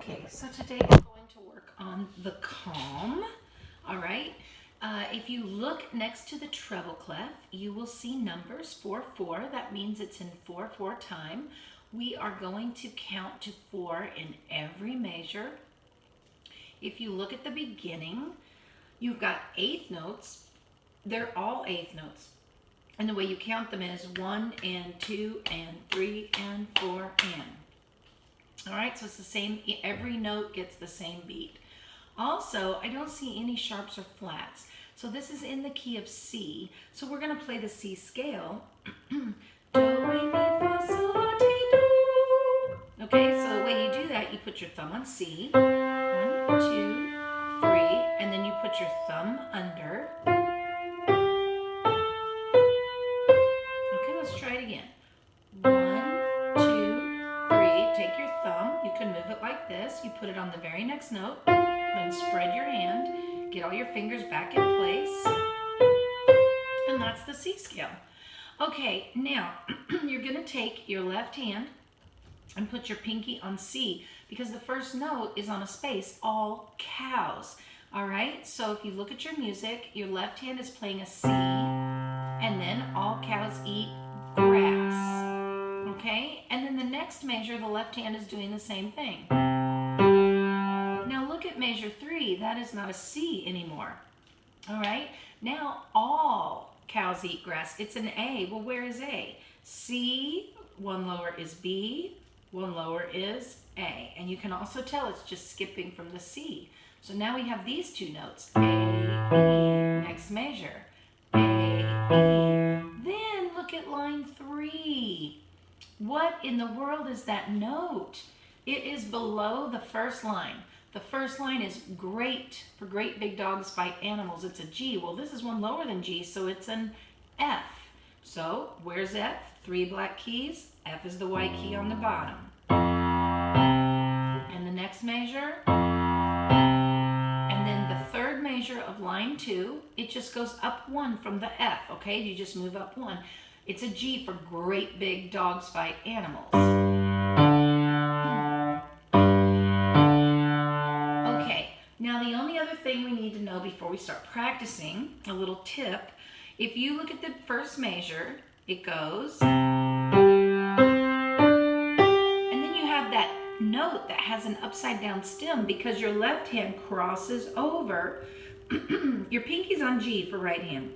Okay, so today we're going to work on the calm. All right. If you look next to the treble clef, you will see numbers 4/4. That means it's in 4/4 time. We are going to count to 4 in every measure. If you look at the beginning, you've got eighth notes. They're all eighth notes. And the way you count them is 1 and 2 and 3 and 4 and. All right, so it's the same, every note gets the same beat. Also, I don't see any sharps or flats. So this is in the key of C. So we're gonna play the C scale. Do, re, mi, fa, sol, la, ti, do. Okay, so the way you do that, you put your thumb on C. 1, 2, 3, and then you put your thumb under. Okay, let's try it again. 1, 2, 3. Take your thumb. You can move it like this. You put it on the very next note. Then spread your hand. Get all your fingers back in place. And that's the C scale. Okay, now you're going to take your left hand and put your pinky on C because the first note is on a space, all cows. All right, so if you look at your music, your left hand is playing a C, and then all cows eat grass. Okay, and then the next measure, the left hand is doing the same thing. Now look at measure 3, that is not a C anymore. All right, now all cows eat grass, it's an A. Well, where is A? C, one lower is B, one lower is A. And you can also tell it's just skipping from the C. So now we have these two notes, A, E, next measure, A, E. Then look at line 3. What in the world is that note? It is below the first line. The first line is great for great big dogs fight animals. It's a G. Well, this is one lower than G, so it's an F. So where's F? 3 black keys. F is the white key on the bottom. And the next measure, and then the third measure of line 2, it just goes up 1 from the F, okay? You just move up 1. It's a G for great big dogs fight animals. Okay, now the only other thing we need to know before we start practicing, a little tip, if you look at the first measure, it goes, and then you have that note that has an upside down stem because your left hand crosses over. Your pinky's on G for right hand.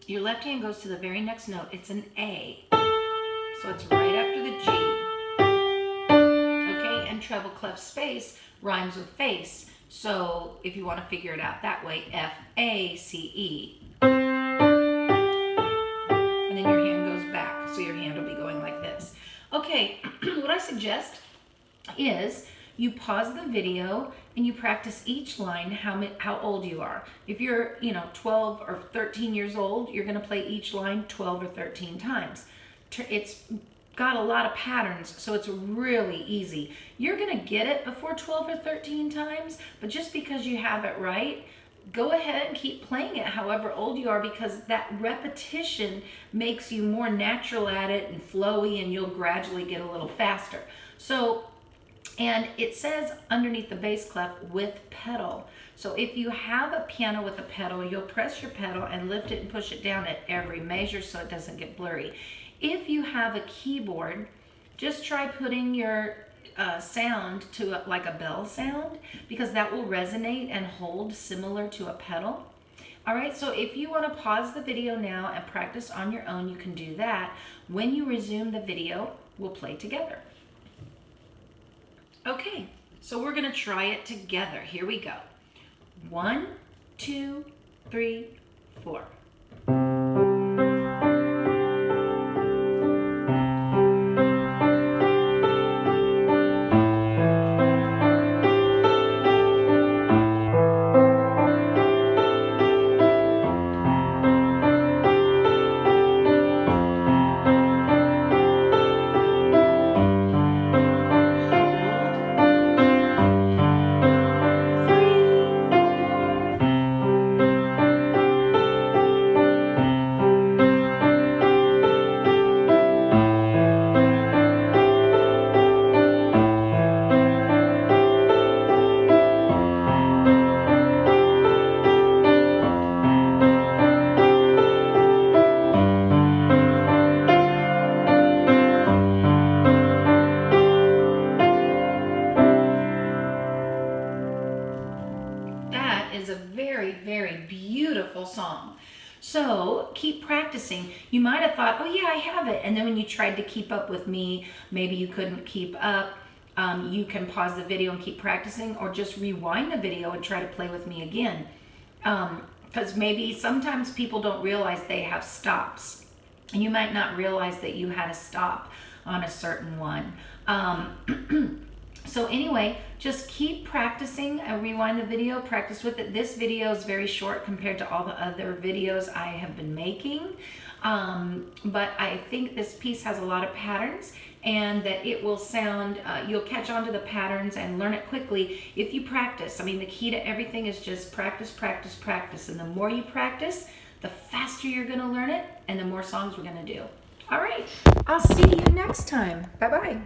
Your left hand goes to the very next note. It's an A. So it's right after the G. Okay, and treble clef space rhymes with face. So if you want to figure it out that way, F-A-C-E. And then your hand goes back. So your hand will be going like this. Okay, what I suggest is you pause the video and you practice each line how old you are. If you're 12 or 13 years old, you're going to play each line 12 or 13 times. It's got a lot of patterns, so it's really easy. You're going to get it before 12 or 13 times, but just because you have it right, go ahead and keep playing it however old you are, because that repetition makes you more natural at it and flowy, and you'll gradually get a little faster. And it says underneath the bass clef with pedal. So if you have a piano with a pedal, you'll press your pedal and lift it and push it down at every measure so it doesn't get blurry. If you have a keyboard, just try putting your sound to like a bell sound, because that will resonate and hold similar to a pedal. All right, so if you want to pause the video now and practice on your own, you can do that. When you resume the video, we'll play together. Okay, so we're gonna try it together. Here we go. 1, 2, 3, 4. is a very, very beautiful song. So keep practicing. You might have thought, oh yeah, I have it. And then when you tried to keep up with me, maybe you couldn't keep up. You can pause the video and keep practicing, or just rewind the video and try to play with me again. Because maybe sometimes people don't realize they have stops. And you might not realize that you had a stop on a certain one. So anyway, just keep practicing. Rewind the video, practice with it. This video is very short compared to all the other videos I have been making. But I think this piece has a lot of patterns, and that it will sound, you'll catch on to the patterns and learn it quickly if you practice. I mean, the key to everything is just practice, practice, practice. And the more you practice, the faster you're gonna learn it, and the more songs we're gonna do. All right, I'll see you next time. Bye-bye.